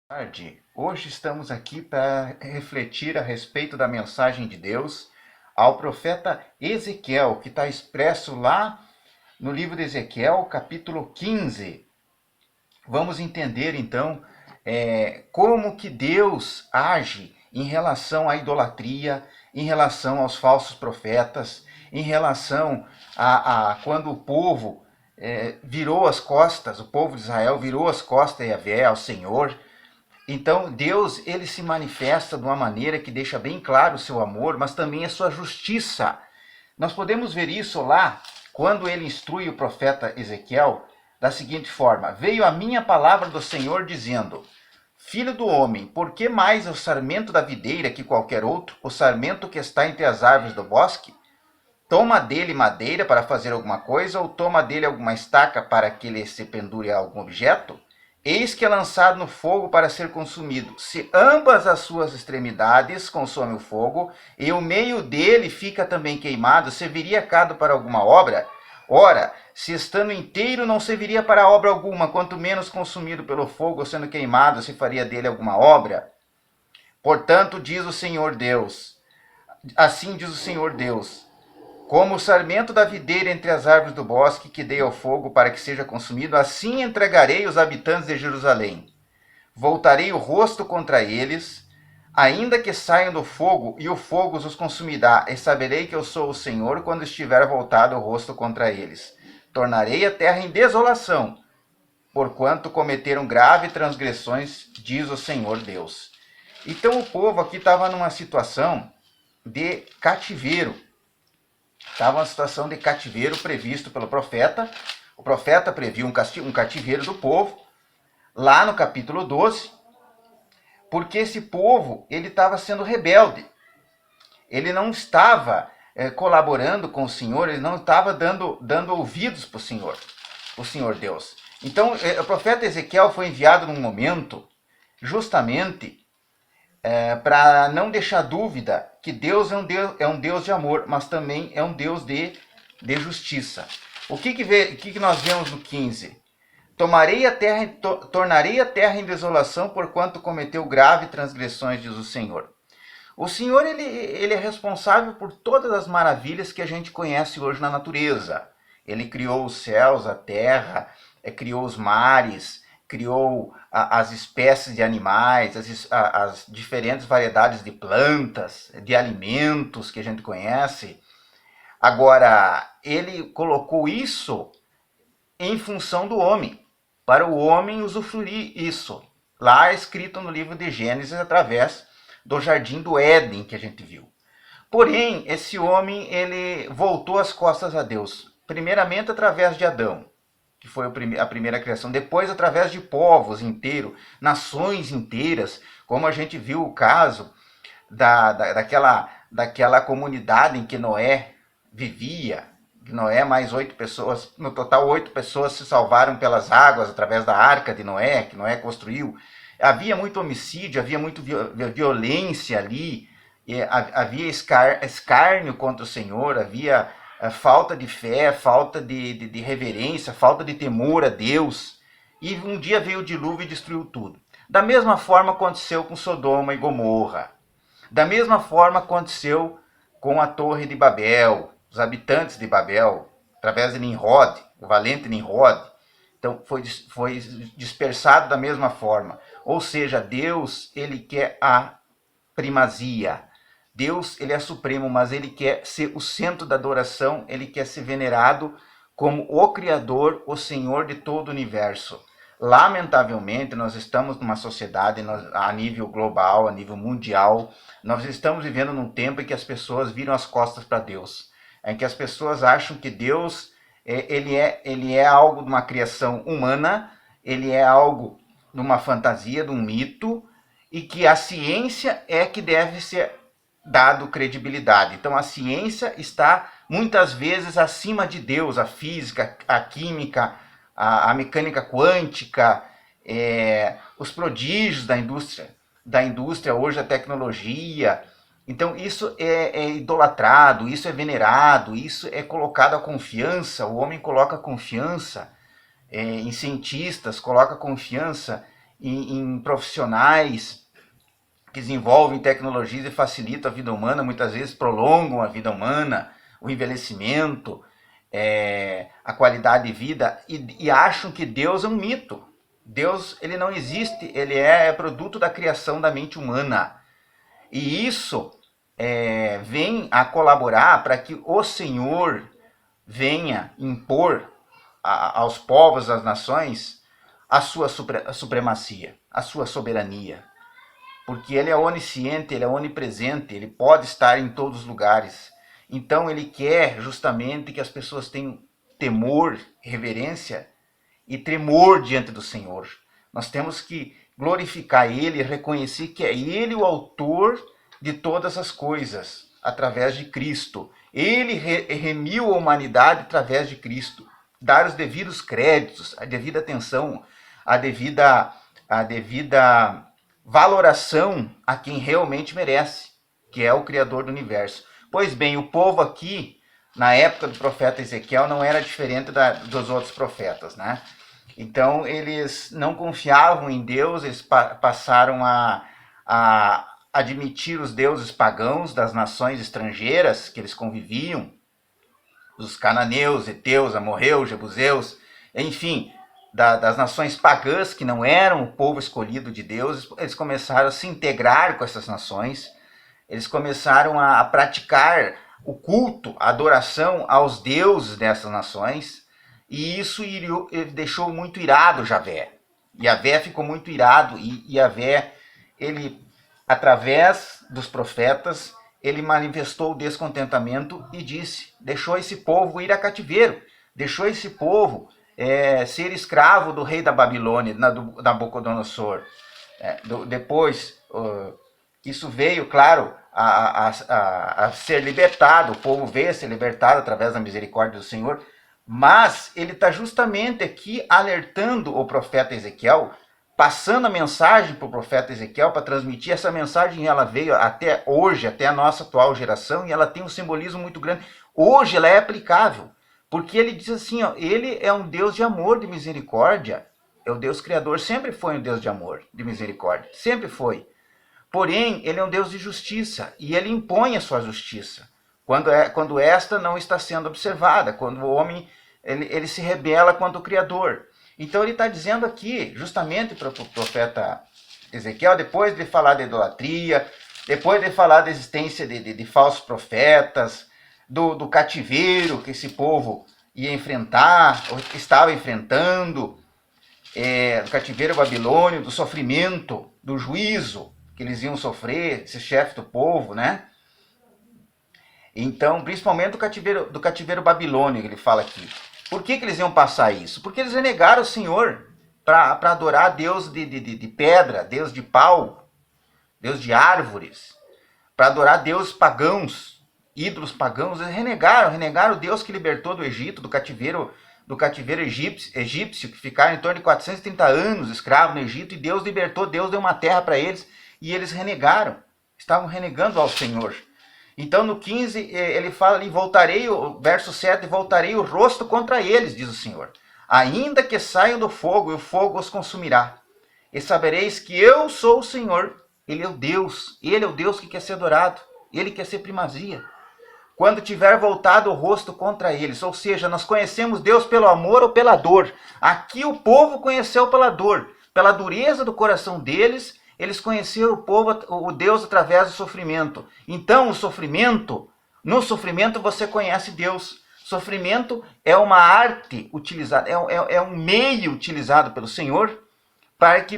Tarde. Hoje estamos aqui para refletir a respeito da mensagem de Deus ao profeta Ezequiel, que está expresso lá no livro de Ezequiel, capítulo 15. Vamos entender então como que Deus age em relação à idolatria, em relação aos falsos profetas, em relação a quando o povo virou as costas, o povo de Israel virou as costas a Yahvé, ao Senhor. Então, Deus, ele se manifesta de uma maneira que deixa bem claro o seu amor, mas também a sua justiça. Nós podemos ver isso lá, quando ele instrui o profeta Ezequiel, da seguinte forma: Veio a minha palavra do Senhor dizendo: Filho do homem, por que mais o sarmento da videira que qualquer outro, o sarmento que está entre as árvores do bosque? Toma dele madeira para fazer alguma coisa, ou toma dele alguma estaca para que ele se pendure a algum objeto? Eis que é lançado no fogo para ser consumido. Se ambas as suas extremidades consomem o fogo, e o meio dele fica também queimado, serviria cado para alguma obra? Ora, se estando inteiro não serviria para obra alguma, quanto menos consumido pelo fogo, sendo queimado, se faria dele alguma obra? Portanto, diz o Senhor Deus, assim diz o Senhor Deus, como o sarmento da videira entre as árvores do bosque que dei ao fogo para que seja consumido, assim entregarei os habitantes de Jerusalém. Voltarei o rosto contra eles, ainda que saiam do fogo, e o fogo os consumirá, e saberei que eu sou o Senhor quando estiver voltado o rosto contra eles. Tornarei a terra em desolação, porquanto cometeram grave transgressões, diz o Senhor Deus. Então o povo aqui estava numa situação de cativeiro. Estava uma situação de cativeiro previsto pelo profeta. O profeta previu um cativeiro do povo, lá no capítulo 12, porque esse povo ele estava sendo rebelde. Ele não estava colaborando com o Senhor, ele não estava dando ouvidos para o Senhor Deus. Então, o profeta Ezequiel foi enviado num momento, justamente, para não deixar dúvida que Deus é um Deus de amor, mas também é um Deus de justiça. O que nós vemos no 15? Tornarei a terra em desolação, porquanto cometeu grave transgressões, diz o Senhor. O Senhor ele é responsável por todas as maravilhas que a gente conhece hoje na natureza. Ele criou os céus, a terra, criou os mares, criou as espécies de animais, as diferentes variedades de plantas, de alimentos que a gente conhece. Agora, ele colocou isso em função do homem, para o homem usufruir isso. Lá é escrito no livro de Gênesis, através do jardim do Éden que a gente viu. Porém, esse homem ele voltou as costas a Deus, primeiramente através de Adão, que foi a primeira criação, depois através de povos inteiros, nações inteiras, como a gente viu o caso daquela comunidade em que Noé vivia. Noé mais 8 pessoas, no total 8 pessoas se salvaram pelas águas através da arca de Noé, que Noé construiu. Havia muito homicídio, havia muita violência ali, havia escárnio contra o Senhor, havia falta de fé, falta de reverência, falta de temor a Deus. E um dia veio o dilúvio e destruiu tudo. Da mesma forma aconteceu com Sodoma e Gomorra. Da mesma forma aconteceu com a Torre de Babel, os habitantes de Babel, através de Nimrod, o valente Nimrod. Então foi dispersado da mesma forma. Ou seja, Deus ele quer a primazia. Deus ele é supremo, mas ele quer ser o centro da adoração, ele quer ser venerado como o Criador, o Senhor de todo o universo. Lamentavelmente, nós estamos numa sociedade a nível global, a nível mundial, nós estamos vivendo num tempo em que as pessoas viram as costas para Deus, em que as pessoas acham que Deus ele é algo de uma criação humana, ele é algo de uma fantasia, de um mito, e que a ciência é que deve ser dado credibilidade. Então a ciência está muitas vezes acima de Deus, a física, a química, a mecânica quântica, os prodígios da indústria hoje, a tecnologia. Então isso é idolatrado, isso é venerado, isso é colocado a confiança, o homem coloca confiança em cientistas, coloca confiança em profissionais que desenvolvem tecnologias e facilitam a vida humana, muitas vezes prolongam a vida humana, o envelhecimento, a qualidade de vida, e acham que Deus é um mito. Deus, ele não existe, ele é produto da criação da mente humana. E isso vem a colaborar para que o Senhor venha impor aos povos, às nações, a sua supremacia, a sua soberania. Porque ele é onisciente, ele é onipresente, ele pode estar em todos os lugares. Então ele quer justamente que as pessoas tenham temor, reverência e tremor diante do Senhor. Nós temos que glorificar ele e reconhecer que é ele o autor de todas as coisas, através de Cristo. Ele remiu a humanidade através de Cristo. Dar os devidos créditos, a devida atenção, a devida valoração a quem realmente merece, que é o Criador do universo. Pois bem, o povo aqui, na época do profeta Ezequiel, não era diferente dos outros profetas, né? Então, eles não confiavam em Deus, eles passaram a admitir os deuses pagãos das nações estrangeiras que eles conviviam, os cananeus, heteus, amorreus, jebuseus, enfim, das nações pagãs que não eram o povo escolhido de Deus. Eles começaram a se integrar com essas nações, eles começaram a praticar o culto, a adoração aos deuses dessas nações, e isso deixou muito irado Javé. Javé ficou muito irado, e Javé, ele, através dos profetas, ele manifestou o descontentamento e disse, deixou esse povo ir a cativeiro, deixou esse povo ser escravo do rei da Babilônia, Nabucodonosor. Depois, isso veio, claro, a ser libertado, o povo veio a ser libertado através da misericórdia do Senhor, mas ele está justamente aqui alertando o profeta Ezequiel, passando a mensagem para o profeta Ezequiel para transmitir. Essa mensagem, ela veio até hoje, até a nossa atual geração, e ela tem um simbolismo muito grande. Hoje ela é aplicável, porque ele diz assim, ó, ele é um Deus de amor, de misericórdia, é o Deus Criador, sempre foi um Deus de amor, de misericórdia, sempre foi. Porém, ele é um Deus de justiça, e ele impõe a sua justiça, quando esta não está sendo observada, quando o homem ele se rebela contra o Criador. Então ele está dizendo aqui, justamente para o profeta Ezequiel, depois de falar da idolatria, depois de falar da existência de falsos profetas, do cativeiro que esse povo ia enfrentar, ou estava enfrentando, do cativeiro babilônio, do sofrimento, do juízo que eles iam sofrer, esse chefe do povo, né? Então, principalmente do cativeiro babilônio, que ele fala aqui. Por que eles iam passar isso? Porque eles renegaram o Senhor para adorar Deus de pedra, Deus de pau, Deus de árvores, para adorar deuses pagãos, ídolos pagãos. Eles renegaram o Deus que libertou do Egito, do cativeiro egípcio, que ficaram em torno de 430 anos escravos no Egito, e Deus libertou, Deus deu uma terra para eles, e eles renegaram, estavam renegando ao Senhor. Então no 15 ele fala ali, verso 7, voltarei o rosto contra eles, diz o Senhor, ainda que saiam do fogo, e o fogo os consumirá. E sabereis que eu sou o Senhor, ele é o Deus que quer ser adorado, ele quer ser primazia. Quando tiver voltado o rosto contra eles, ou seja, nós conhecemos Deus pelo amor ou pela dor. Aqui o povo conheceu pela dor, pela dureza do coração deles. Eles conheceram o Deus através do sofrimento. Então, no sofrimento você conhece Deus. Sofrimento é uma arte utilizada, é um meio utilizado pelo Senhor para que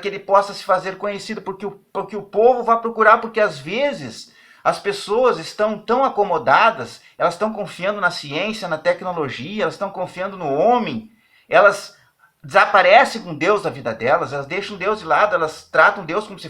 ele possa se fazer conhecido, porque o povo vai procurar, porque às vezes as pessoas estão tão acomodadas, elas estão confiando na ciência, na tecnologia, elas estão confiando no homem, elas desaparecem com Deus da vida delas, elas deixam Deus de lado, elas tratam Deus como se fosse